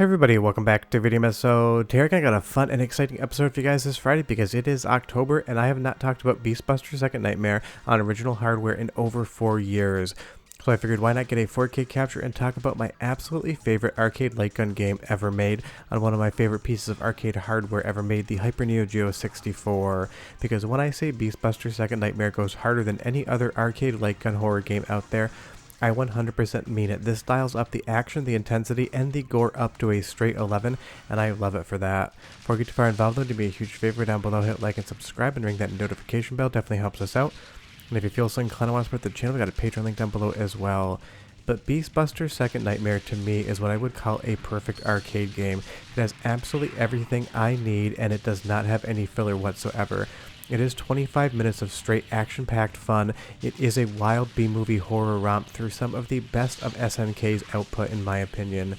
Hey everybody, welcome back to Video Mess. So today I got a fun and exciting episode for you guys this Friday because it is October and I have not talked about Beastbuster Second Nightmare on original hardware in over 4 years. So I figured why not get a 4K capture and talk about my absolutely favorite arcade light gun game ever made on one of my favorite pieces of arcade hardware ever made, the Hyper Neo Geo 64. Because when I say Beastbuster Second Nightmare goes harder than any other arcade light gun horror game out there, I 100% mean it. This dials up the action, the intensity, and the gore up to a straight 11, and I love it for that. Before we get too far involved though, do me a huge favor down below, hit like and subscribe and ring that notification bell, definitely helps us out. And if you feel so inclined to want to support the channel, we got a Patreon link down below as well. But Beastbuster Second Nightmare to me is what I would call a perfect arcade game. It has absolutely everything I need and it does not have any filler whatsoever. It is 25 minutes of straight action-packed fun. It is a wild B-movie horror romp through some of the best of SNK's output in my opinion.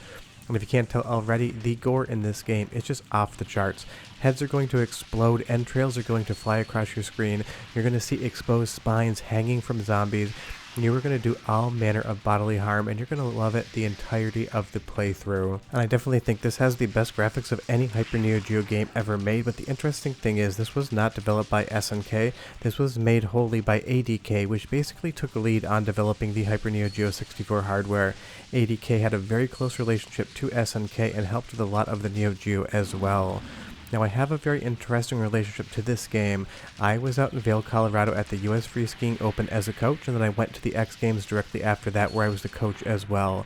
And if you can't tell already, the gore in this game is just off the charts. Heads are going to explode, entrails are going to fly across your screen, you're going to see exposed spines hanging from zombies, you are going to do all manner of bodily harm, and you're going to love it the entirety of the playthrough. And I definitely think this has the best graphics of any Hyper Neo Geo game ever made, but the interesting thing is this was not developed by SNK, this was made wholly by ADK, which basically took a lead on developing the Hyper Neo Geo 64 hardware. ADK had a very close relationship to SNK and helped with a lot of the Neo Geo as well. Now I have a very interesting relationship to this game. I was out in Vail, Colorado at the US Free Skiing Open as a coach, and then I went to the X Games directly after that where I was the coach as well.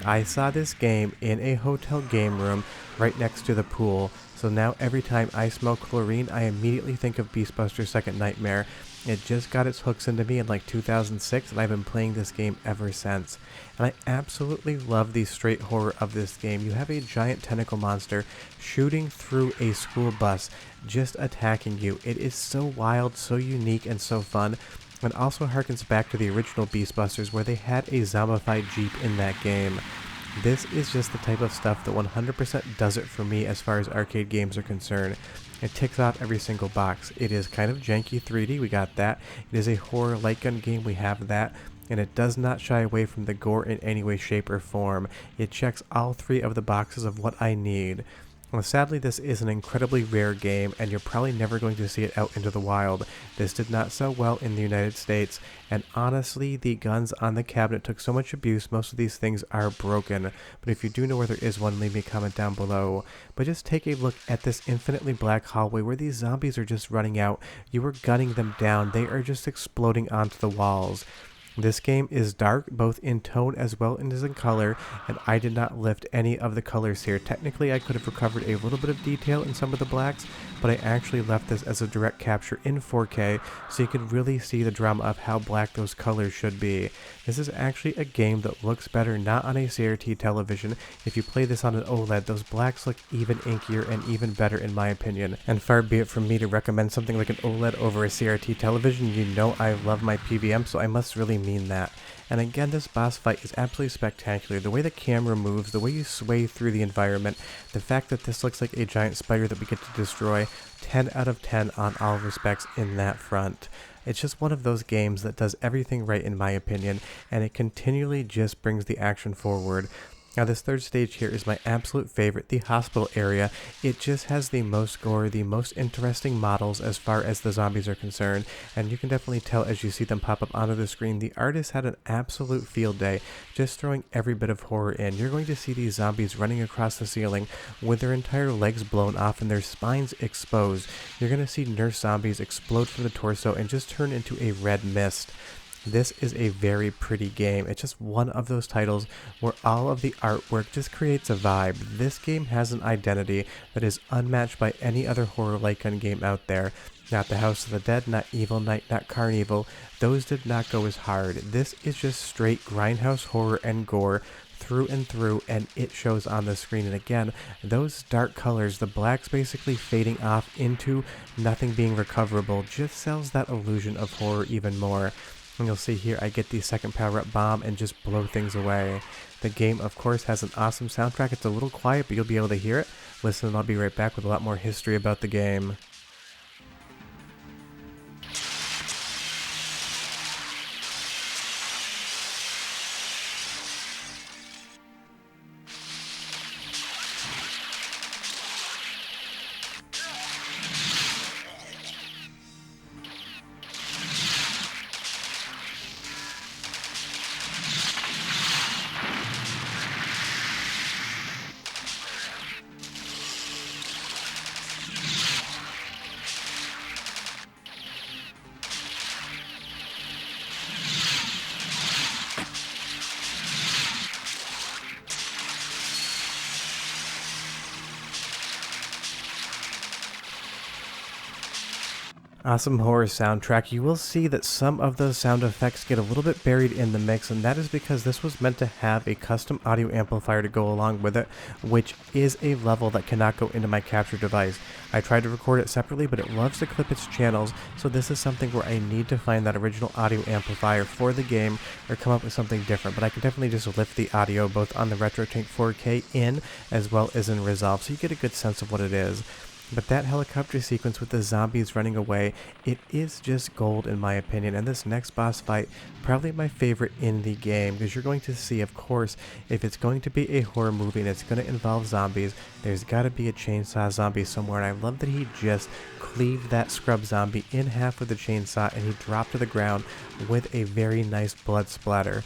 I saw this game in a hotel game room right next to the pool, so now every time I smell chlorine I immediately think of Beastbuster Second Nightmare. It just got its hooks into me in like 2006 and I've been playing this game ever since. And I absolutely love the straight horror of this game. You have a giant tentacle monster shooting through a school bus, just attacking you. It is so wild, so unique, and so fun. And also harkens back to the original Beastbusters where they had a zombified Jeep in that game. This is just the type of stuff that 100% does it for me as far as arcade games are concerned. It ticks off every single box. It is kind of janky 3D, we got that. It is a horror light gun game, we have that. And it does not shy away from the gore in any way, shape, or form. It checks all three of the boxes of what I need. Well, sadly, this is an incredibly rare game, and you're probably never going to see it out into the wild. This did not sell well in the United States, and honestly, the guns on the cabinet took so much abuse, most of these things are broken. But if you do know where there is one, leave me a comment down below. But just take a look at this infinitely black hallway where these zombies are just running out. You are gunning them down. They are just exploding onto the walls. This game is dark, both in tone as well as in color, and I did not lift any of the colors here. Technically, I could have recovered a little bit of detail in some of the blacks, but I actually left this as a direct capture in 4K, so you could really see the drama of how black those colors should be. This is actually a game that looks better not on a CRT television. If you play this on an OLED, those blacks look even inkier and even better in my opinion. And far be it from me to recommend something like an OLED over a CRT television. You know I love my PVM, so I must really mean that. And again, this boss fight is absolutely spectacular. The way the camera moves, the way you sway through the environment, the fact that this looks like a giant spider that we get to destroy, 10 out of 10 on all respects in that front. It's just one of those games that does everything right in my opinion, and it continually just brings the action forward. Now this third stage here is my absolute favorite, the hospital area. It just has the most gore, the most interesting models as far as the zombies are concerned, and you can definitely tell as you see them pop up onto the screen, the artist had an absolute field day, just throwing every bit of horror in. You're going to see these zombies running across the ceiling with their entire legs blown off and their spines exposed. You're going to see nurse zombies explode from the torso and just turn into a red mist. This is a very pretty game. It's just one of those titles where all of the artwork just creates a vibe. This game has an identity that is unmatched by any other horror light gun game out there. Not the House of the Dead, not Evil Night, not Carnival. Those did not go as hard. This is just straight grindhouse horror and gore through and through, and it shows on the screen. And again, those dark colors, the blacks basically fading off into nothing being recoverable, just sells that illusion of horror even more. And you'll see here I get the second power-up bomb and just blow things away. The game, of course, has an awesome soundtrack. It's a little quiet, but you'll be able to hear it. Listen, and I'll be right back with a lot more history about the game. Awesome horror soundtrack. You will see that some of those sound effects get a little bit buried in the mix, and that is because this was meant to have a custom audio amplifier to go along with it, which is a level that cannot go into my capture device. I tried to record it separately, but it loves to clip its channels, so this is something where I need to find that original audio amplifier for the game or come up with something different. But I can definitely just lift the audio both on the RetroTank 4K in as well as in Resolve, so you get a good sense of what it is. But that helicopter sequence with the zombies running away, it is just gold in my opinion. And this next boss fight, probably my favorite in the game, because you're going to see, of course, if it's going to be a horror movie and it's going to involve zombies, there's got to be a chainsaw zombie somewhere. And I love that he just cleaved that scrub zombie in half with the chainsaw and he dropped to the ground with a very nice blood splatter.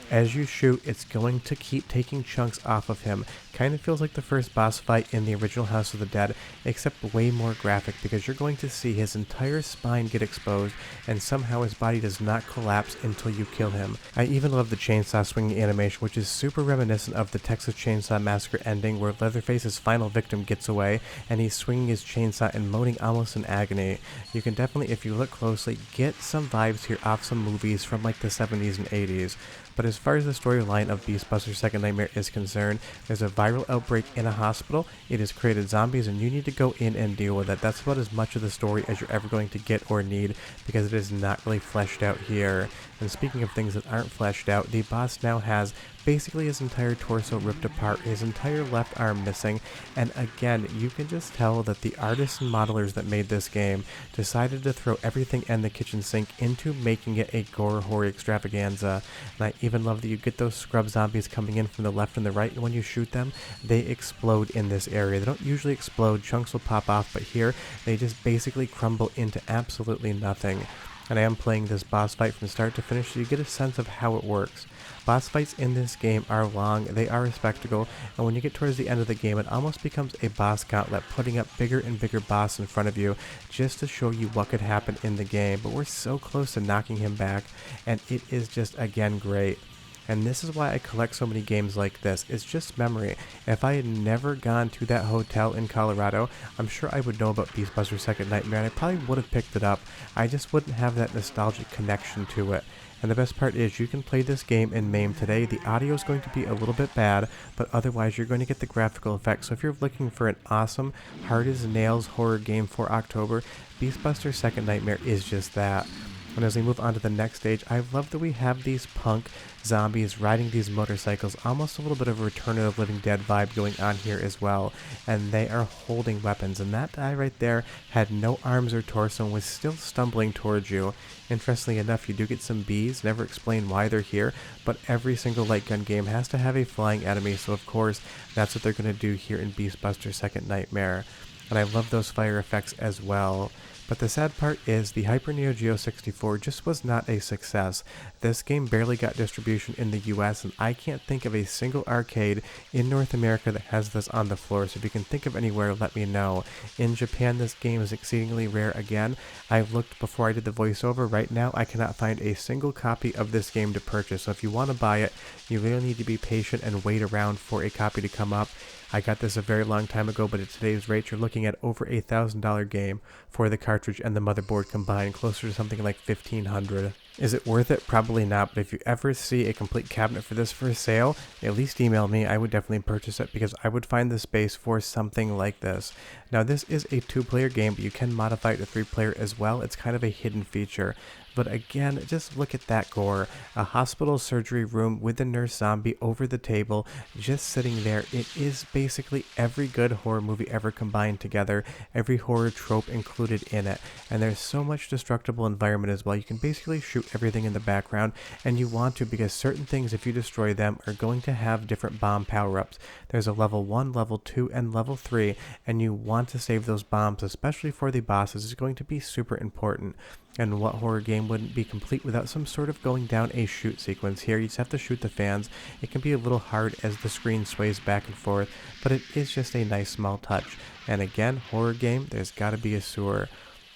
As you shoot, it's going to keep taking chunks off of him. Kind of feels like the first boss fight in the original House of the Dead, except way more graphic, because you're going to see his entire spine get exposed, and somehow his body does not collapse until you kill him. I even love the chainsaw swinging animation, which is super reminiscent of the Texas Chainsaw Massacre ending, where Leatherface's final victim gets away, and he's swinging his chainsaw and moaning almost in agony. You can definitely, if you look closely, get some vibes here off some movies from like the 70s and 80s. But as far as the storyline of Beastbuster Second Nightmare is concerned, there's a viral outbreak in a hospital. It has created zombies and you need to go in and deal with it. That's about as much of the story as you're ever going to get or need, because it is not really fleshed out here. And speaking of things that aren't fleshed out, the boss now has basically his entire torso ripped apart, his entire left arm missing, and again, you can just tell that the artists and modelers that made this game decided to throw everything in the kitchen sink into making it a gore horror extravaganza. And I even love that you get those scrub zombies coming in from the left and the right, and when you shoot them, they explode in this area. They don't usually explode, chunks will pop off, but here, they just basically crumble into absolutely nothing. And I am playing this boss fight from start to finish, so you get a sense of how it works. Boss fights in this game are long, they are a spectacle, and when you get towards the end of the game, it almost becomes a boss gauntlet, putting up bigger and bigger boss in front of you just to show you what could happen in the game. But we're so close to knocking him back, and it is just, again, great. And this is why I collect so many games like this. It's just memory. If I had never gone to that hotel in Colorado, I'm sure I would know about Beastbuster Second Nightmare, and I probably would have picked it up. I just wouldn't have that nostalgic connection to it. And the best part is you can play this game in MAME today. The audio is going to be a little bit bad, but otherwise you're going to get the graphical effects. So if you're looking for an awesome, hard as nails horror game for October, Beastbuster Second Nightmare is just that. And as we move on to the next stage, I love that we have these punk zombies riding these motorcycles, almost a little bit of a Return of the Living Dead vibe going on here as well, and they are holding weapons, and that guy right there had no arms or torso and was still stumbling towards you. Interestingly enough, you do get some bees, never explain why they're here, but every single light gun game has to have a flying enemy, so of course that's what they're going to do here in Beastbuster Second Nightmare. And I love those fire effects as well. But the sad part is the Hyper Neo Geo 64 just was not a success. This game barely got distribution in the US, and I can't think of a single arcade in North America that has this on the floor, so if you can think of anywhere, let me know. In Japan, this game is exceedingly rare again. I've looked before I did the voiceover. Right now, I cannot find a single copy of this game to purchase, so if you want to buy it, you really need to be patient and wait around for a copy to come up. I got this a very long time ago, but at today's rate, you're looking at over a $1,000 game for the cartridge and the motherboard combined, closer to something like $1,500. Is it worth it? Probably not, but if you ever see a complete cabinet for this for sale, at least email me. I would definitely purchase it because I would find the space for something like this. Now, this is a 2-player game, but you can modify it to 3-player as well. It's kind of a hidden feature. But again, just look at that gore. A hospital surgery room with the nurse zombie over the table, just sitting there. It is basically every good horror movie ever combined together, every horror trope included in it. And there's so much destructible environment as well. You can basically shoot everything in the background, and you want to, because certain things, if you destroy them, are going to have different bomb power-ups. There's a level 1, level 2, and level 3, and you want to save those bombs, especially for the bosses. It's going to be super important. And what horror game wouldn't be complete without some sort of going down a shoot sequence? Here you just have to shoot the fans. It can be a little hard as the screen sways back and forth, but it is just a nice small touch. And again, horror game, there's got to be a sewer.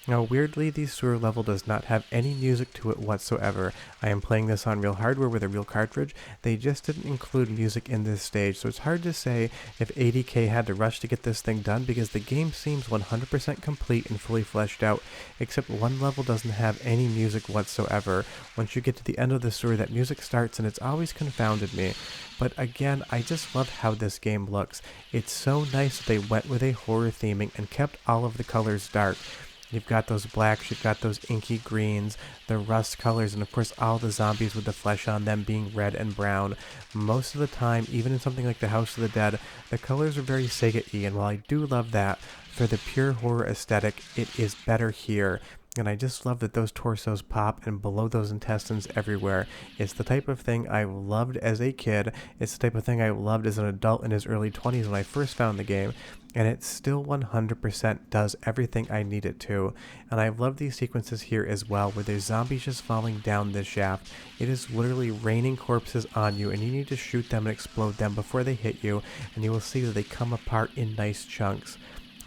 Now, weirdly, the sewer level does not have any music to it whatsoever. I am playing this on real hardware with a real cartridge. They just didn't include music in this stage, so it's hard to say if 80K had to rush to get this thing done because the game seems 100% complete and fully fleshed out, except one level doesn't have any music whatsoever. Once you get to the end of the sewer, that music starts and it's always confounded me. But again, I just love how this game looks. It's so nice that they went with a horror theming and kept all of the colors dark. You've got those blacks, you've got those inky greens, the rust colors, and of course all the zombies with the flesh on them being red and brown. Most of the time, even in something like the House of the Dead, the colors are very Sega-y, and while I do love that, for the pure horror aesthetic, it is better here. And I just love that those torsos pop and below those intestines everywhere. It's the type of thing I loved as a kid. It's the type of thing I loved as an adult in his early 20s when I first found the game. And it still 100% does everything I need it to. And I love these sequences here as well, where there's zombies just falling down this shaft. It is literally raining corpses on you, and you need to shoot them and explode them before they hit you, and you will see that they come apart in nice chunks.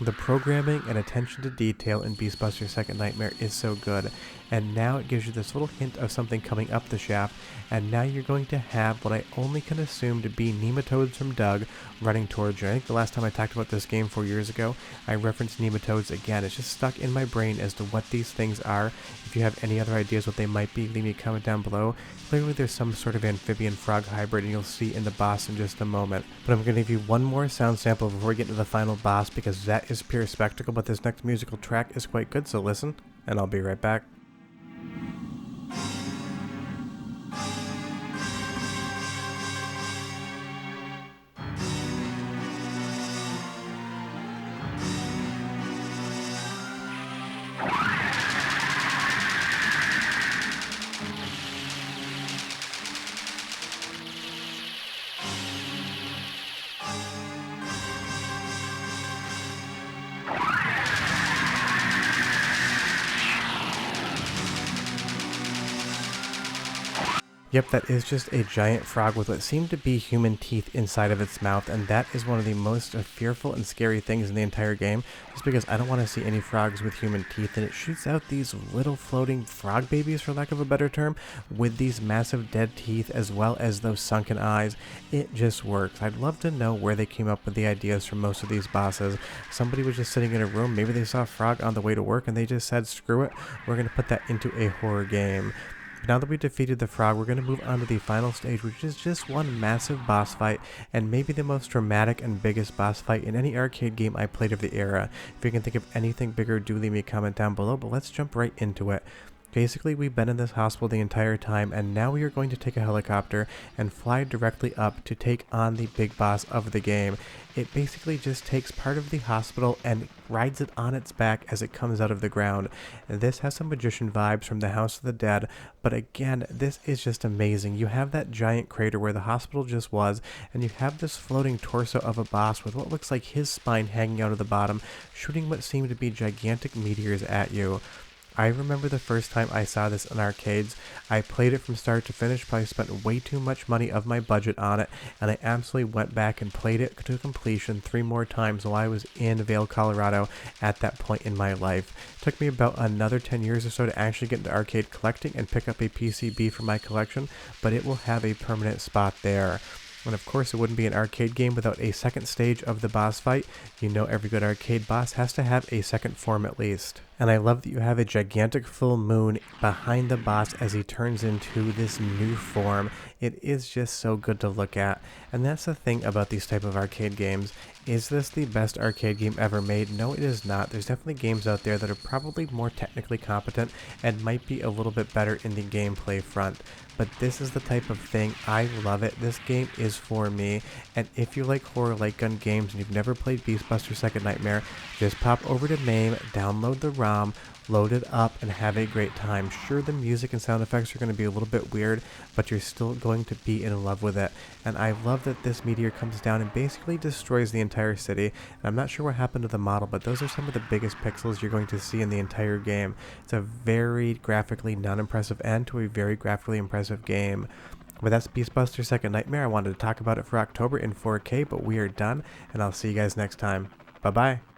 The programming and attention to detail in Beastbuster Second Nightmare is so good, and now it gives you this little hint of something coming up the shaft, and now you're going to have what I only can assume to be nematodes from Doug running towards you. I think the last time I talked about this game 4 years ago, I referenced nematodes again. It's just stuck in my brain as to what these things are. If you have any other ideas what they might be, leave me a comment down below. Clearly there's some sort of amphibian frog hybrid, and you'll see in the boss in just a moment. But I'm going to give you one more sound sample before we get to the final boss, because that is pure spectacle, but this next musical track is quite good, so listen, and I'll be right back. Yep, that is just a giant frog with what seemed to be human teeth inside of its mouth, and that is one of the most fearful and scary things in the entire game, just because I don't want to see any frogs with human teeth, and it shoots out these little floating frog babies, for lack of a better term, with these massive dead teeth as well as those sunken eyes. It just works. I'd love to know where they came up with the ideas for most of these bosses. Somebody was just sitting in a room, maybe they saw a frog on the way to work, and they just said, screw it, we're going to put that into a horror game. Now that we defeated the frog, we're going to move on to the final stage, which is just one massive boss fight, and maybe the most dramatic and biggest boss fight in any arcade game I played of the era. If you can think of anything bigger, do leave me a comment down below, but let's jump right into it. Basically, we've been in this hospital the entire time, and now we are going to take a helicopter and fly directly up to take on the big boss of the game. It basically just takes part of the hospital and rides it on its back as it comes out of the ground. This has some magician vibes from the House of the Dead, but again, this is just amazing. You have that giant crater where the hospital just was, and you have this floating torso of a boss with what looks like his spine hanging out of the bottom, shooting what seem to be gigantic meteors at you. I remember the first time I saw this in arcades. I played it from start to finish, probably spent way too much money of my budget on it, and I absolutely went back and played it to completion 3 more times while I was in Vail, Colorado at that point in my life. It took me about another 10 years or so to actually get into arcade collecting and pick up a PCB for my collection, but it will have a permanent spot there. And of course, it wouldn't be an arcade game without a second stage of the boss fight. You know every good arcade boss has to have a second form at least. And I love that you have a gigantic full moon behind the boss as he turns into this new form. It is just so good to look at. And that's the thing about these type of arcade games. Is this the best arcade game ever made? No, it is not. There's definitely games out there that are probably more technically competent and might be a little bit better in the gameplay front. But this is the type of thing, I love it. This game is for me. And if you like horror light gun games and you've never played Beastbuster Second Nightmare, just pop over to MAME, download the ROM, load it up, and have a great time. Sure, the music and sound effects are going to be a little bit weird, but you're still going to be in love with it. And I love that this meteor comes down and basically destroys the entire city. And I'm not sure what happened to the model, but those are some of the biggest pixels you're going to see in the entire game. It's a very graphically non-impressive end to a very graphically impressive game. But that's Beastbuster Second Nightmare. I wanted to talk about it for October in 4K, but we are done, and I'll see you guys next time. Bye-bye.